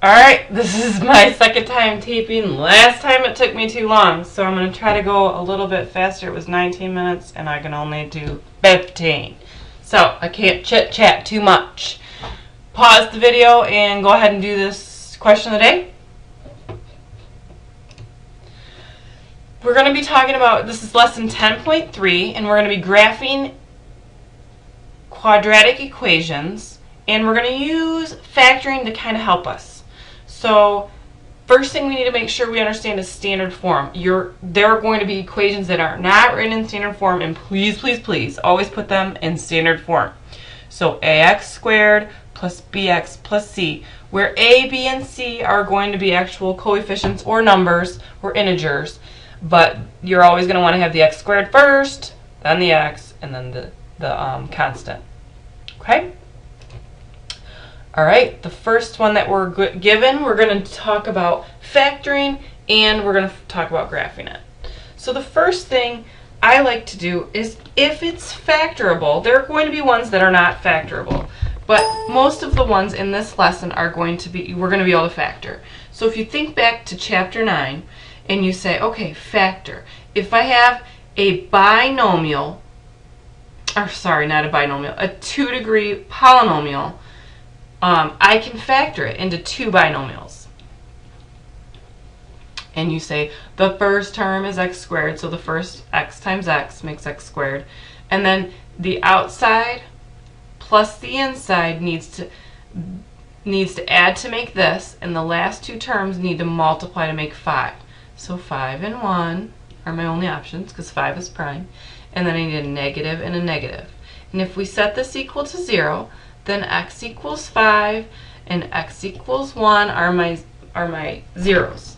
Alright, this is my second time taping. Last time it took me too long, so I'm going to try to go a little bit faster. It was 19 minutes, and I can only do 15. So, I can't chit-chat too much. Pause the video and go ahead and do this question of the day. We're going to be talking about, this is lesson 10.3, and we're going to be graphing quadratic equations, and we're going to use factoring to kind of help us. So first thing we need to make sure we understand is standard form. There are going to be equations that are not written in standard form, and please, please, please always put them in standard form. So ax squared plus bx plus c, where a, b, and c are going to be actual coefficients or numbers or integers, but you're always going to want to have the x squared first, then the x, and then the constant. Okay? Alright, the first one that we're given, we're going to talk about factoring, and we're going to talk about graphing it. So the first thing I like to do is, if it's factorable, there are going to be ones that are not factorable, but most of the ones in this lesson are going to be, we're going to be able to factor. So if you think back to chapter 9, and you say, okay, factor. If I have a binomial, or sorry, not a binomial, a 2-degree polynomial, I can factor it into two binomials. And you say the first term is x squared, so the first x times x makes x squared. And then the outside plus the inside needs to add to make this, and the last two terms need to multiply to make 5. So 5 and 1 are my only options because 5 is prime. And then I need a negative and a negative. And if we set this equal to 0, then x equals 5 and x equals 1 are my zeros.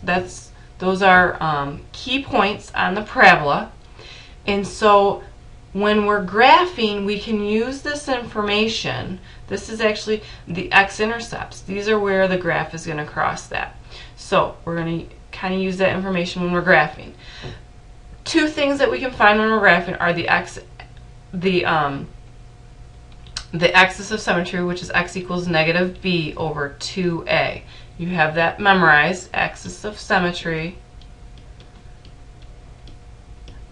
Those are key points on the parabola. And so when we're graphing, we can use this information. This is actually the x-intercepts. These are where the graph is going to cross that. So we're going to kind of use that information when we're graphing. Two things that we can find when we're graphing are the axis of symmetry, which is x equals negative b over 2a. You have that memorized. Axis of symmetry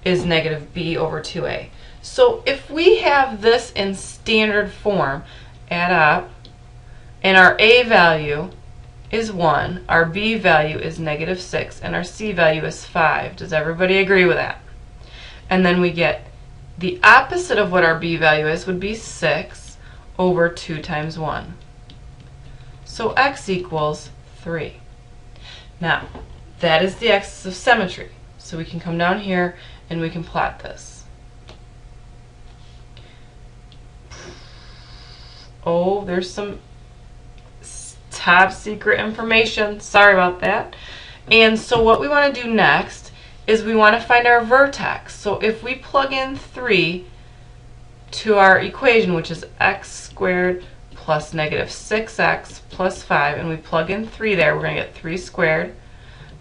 is negative b over 2a. So if we have this in standard form, add up, and our a value is 1, our b value is negative 6, and our c value is 5. Does everybody agree with that? And then we get the opposite of what our b value is would be 6 over 2 times 1. So x equals 3. Now, that is the axis of symmetry. So we can come down here and we can plot this. Oh, there's some top secret information. Sorry about that. And so what we want to do next is we want to find our vertex. So if we plug in 3 to our equation, which is x squared plus negative 6x plus 5, and we plug in 3 there, we're going to get 3 squared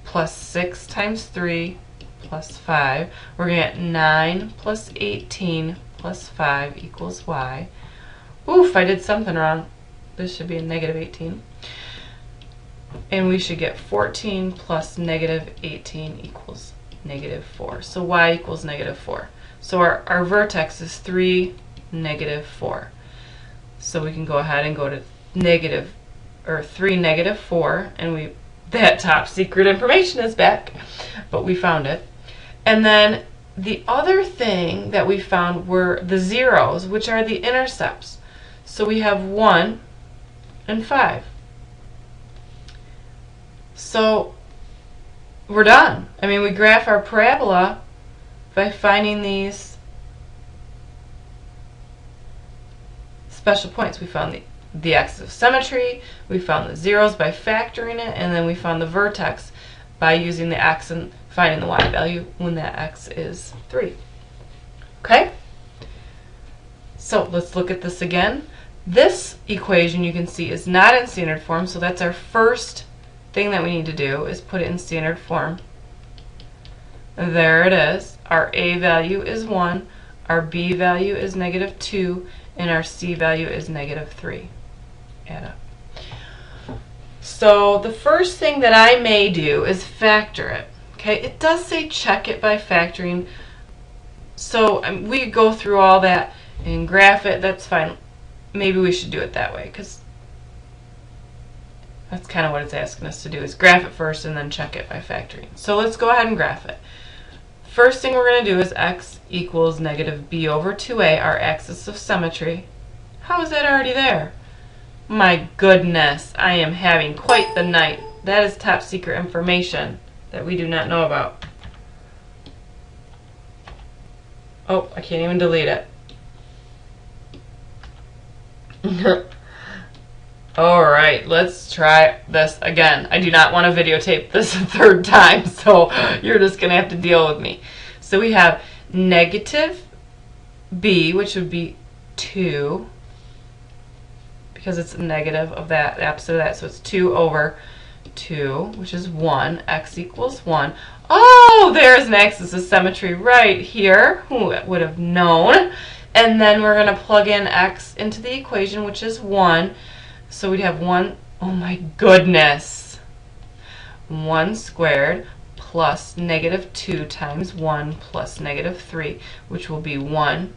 plus 6 times 3 plus 5. We're going to get 9 plus 18 plus 5 equals y. Oof, I did something wrong. This should be a negative 18. And we should get 14 plus negative 18 equals negative 4. So y equals negative 4. So our vertex is 3, negative 4. So we can go ahead and go to 3, negative 4, and that top secret information is back, but we found it. And then the other thing that we found were the zeros, which are the intercepts. So we have 1 and 5. So we're done. I mean, we graph our parabola by finding these special points. We found the axis of symmetry, we found the zeros by factoring it, and then we found the vertex by using the x and finding the y value when that x is 3. Okay? So let's look at this again. This equation, you can see, is not in standard form, so that's our first thing that we need to do, is put it in standard form. There it is. Our a value is 1, our b value is negative 2, and our c value is negative 3. Add up. So the first thing that I may do is factor it. Okay, it does say check it by factoring. So we could go through all that and graph it. That's fine. Maybe we should do it that way because that's kind of what it's asking us to do, is graph it first and then check it by factoring. So let's go ahead and graph it. First thing we're going to do is x equals negative b over 2a, our axis of symmetry. How is that already there? My goodness, I am having quite the night. That is top secret information that we do not know about. Oh, I can't even delete it. Alright, let's try this again. I do not want to videotape this a third time, so you're just going to have to deal with me. So we have negative b, which would be 2, because it's a negative of that, the opposite of that, so it's 2 over 2, which is 1. X equals 1. Oh, there's an axis of symmetry right here. Who would have known? And then we're going to plug in x into the equation, which is 1. So we'd have 1, oh my goodness, 1 squared plus negative 2 times 1 plus negative 3, which will be 1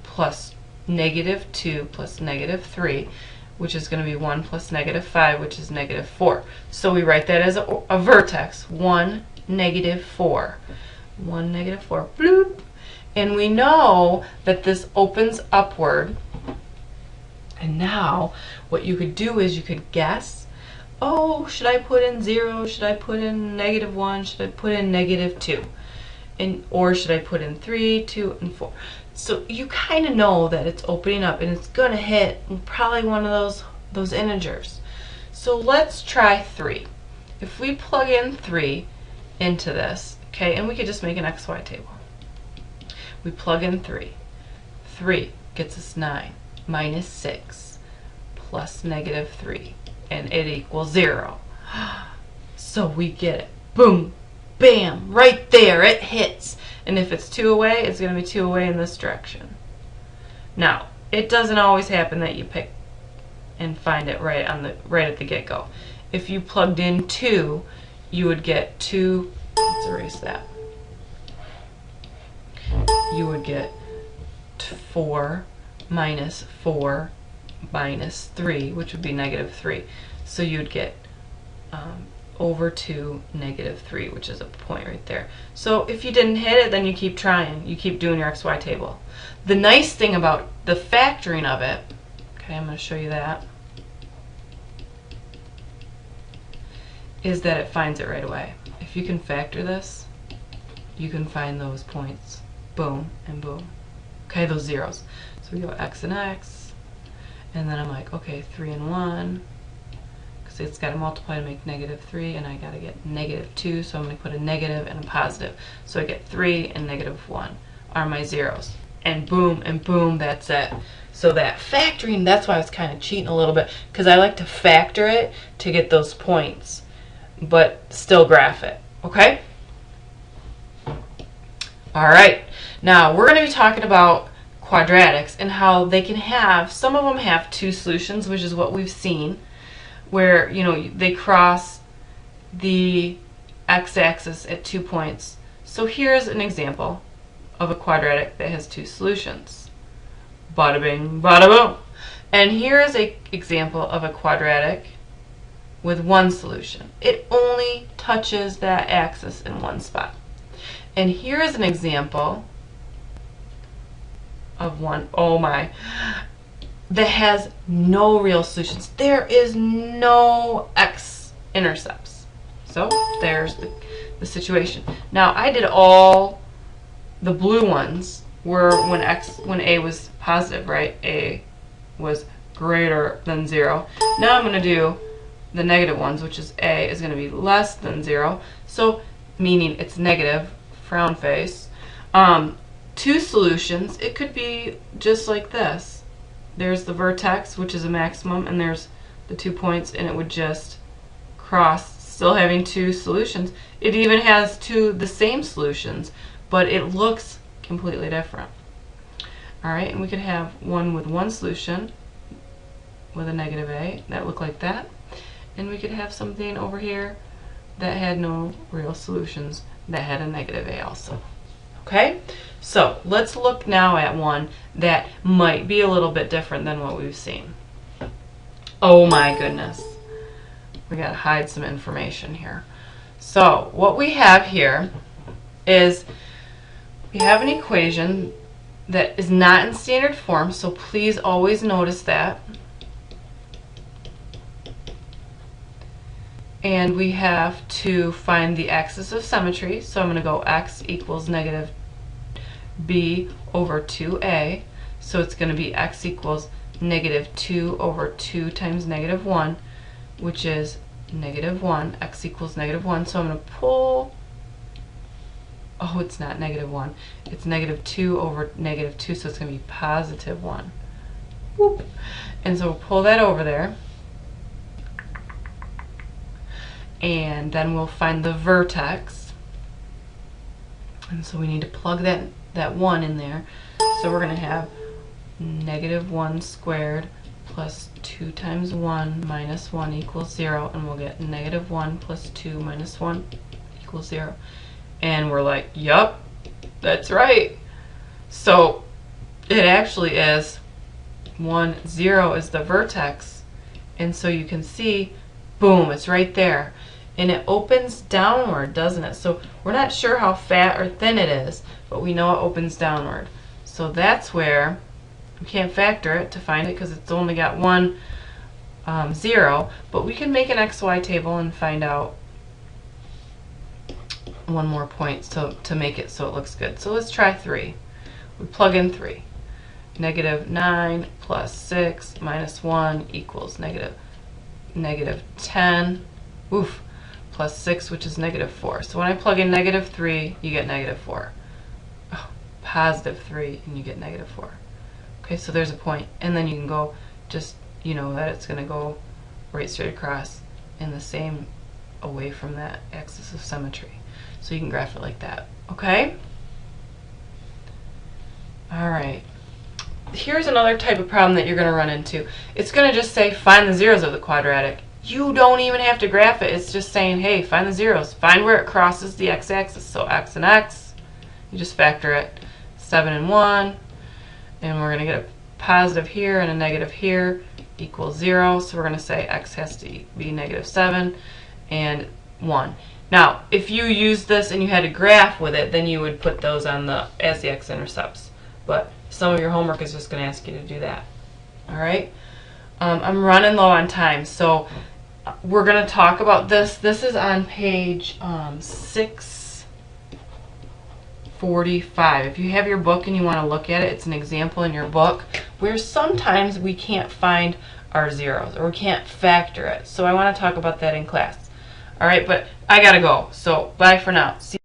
plus negative 2 plus negative 3, which is going to be 1 plus negative 5, which is negative 4. So we write that as a vertex, 1, negative 4. 1, negative 4, bloop. And we know that this opens upward. And now what you could do is you could guess, oh, should I put in 0? Should I put in negative 1? Should I put in negative 2? Or should I put in 3, 2, and 4? So you kind of know that it's opening up and it's going to hit probably one of those integers. So let's try 3. If we plug in 3 into this, okay, and we could just make an XY table. We plug in 3. 3 gets us 9 minus 6 plus negative 3, and it equals 0. So we get it. Boom, bam, right there, it hits. And if it's 2 away, it's going to be 2 away in this direction. Now, it doesn't always happen that you pick and find it right at the get-go. If you plugged in 2, you would get 2, let's erase that. You would get 4 minus 4 minus 3, which would be negative 3. So you'd get over 2, negative 3, which is a point right there. So if you didn't hit it, then you keep trying. You keep doing your XY table. The nice thing about the factoring of it, okay, I'm going to show you that, is that it finds it right away. If you can factor this, you can find those points. Boom and boom. Okay, those zeros. So we go x and x, and then I'm like, okay, 3 and 1, because it's got to multiply to make negative 3, and I got to get negative 2, so I'm going to put a negative and a positive. So I get 3 and negative 1 are my zeros. And boom, that's it. So that factoring, that's why I was kind of cheating a little bit, because I like to factor it to get those points, but still graph it, okay? All right, now we're going to be talking about quadratics and how they can have, some of them have 2 solutions, which is what we've seen, where, you know, they cross the x-axis at 2 points. So here's an example of a quadratic that has 2 solutions. Bada bing, bada boom. And here is an example of a quadratic with 1 solution. It only touches that axis in 1 spot. And here is an example of one, oh my, that has no real solutions. There is no x-intercepts. So there's the situation. Now I did all the blue ones were when a was positive, right? A was greater than 0. Now I'm going to do the negative ones, which is a is going to be less than 0. So meaning it's negative, frown face. 2 solutions, it could be just like this. There's the vertex, which is a maximum, and there's the 2 points, and it would just cross, still having 2 solutions. It even has 2 the same solutions, but it looks completely different. Alright, and we could have one with 1 solution with a negative a, that look like that. And we could have something over here that had no real solutions that had a negative a also. Okay, so let's look now at one that might be a little bit different than what we've seen. Oh my goodness. We gotta hide some information here. So what we have here is we have an equation that is not in standard form, so please always notice that. And we have to find the axis of symmetry, so I'm going to go x equals negative b over 2a, so it's going to be x equals negative 2 over 2 times negative 1, which is negative 1. X equals negative 1, so I'm going to pull, oh, it's not negative 1, it's negative 2 over negative 2, so it's going to be positive 1. Whoop. And so we'll pull that over there. And then we'll find the vertex. And so we need to plug that 1 in there. So we're going to have negative 1 squared plus 2 times 1 minus 1 equals 0. And we'll get negative 1 plus 2 minus 1 equals 0. And we're like, yup, that's right. So it actually is 1, 0 is the vertex. And so you can see, boom, it's right there. And it opens downward, doesn't it? So we're not sure how fat or thin it is, but we know it opens downward. So that's where we can't factor it to find it because it's only got 1, 0, but we can make an XY table and find out one more point to make it so it looks good. So let's try 3. We plug in 3. Negative 9 plus 6 minus 1 equals negative 10. Oof. Plus 6, which is negative 4. So when I plug in negative 3, you get negative 4. Oh, positive 3, and you get negative 4. Okay, so there's a point. And then you can go, just, you know that it's going to go right straight across in the same away from that axis of symmetry. So you can graph it like that. Okay? Alright. Here's another type of problem that you're going to run into. It's going to just say, find the zeros of the quadratic. You don't even have to graph it. It's just saying, hey, find the zeros. Find where it crosses the x-axis. So x and x, you just factor it. 7 and 1. And we're going to get a positive here and a negative here equals 0. So we're going to say x has to be negative 7 and 1. Now, if you use this and you had a graph with it, then you would put those on as the x-intercepts. But some of your homework is just going to ask you to do that. All right? I'm running low on time, so we're going to talk about this. This is on page 645. If you have your book and you want to look at it, it's an example in your book where sometimes we can't find our zeros or we can't factor it. So I want to talk about that in class. All right, but I got to go. So bye for now. See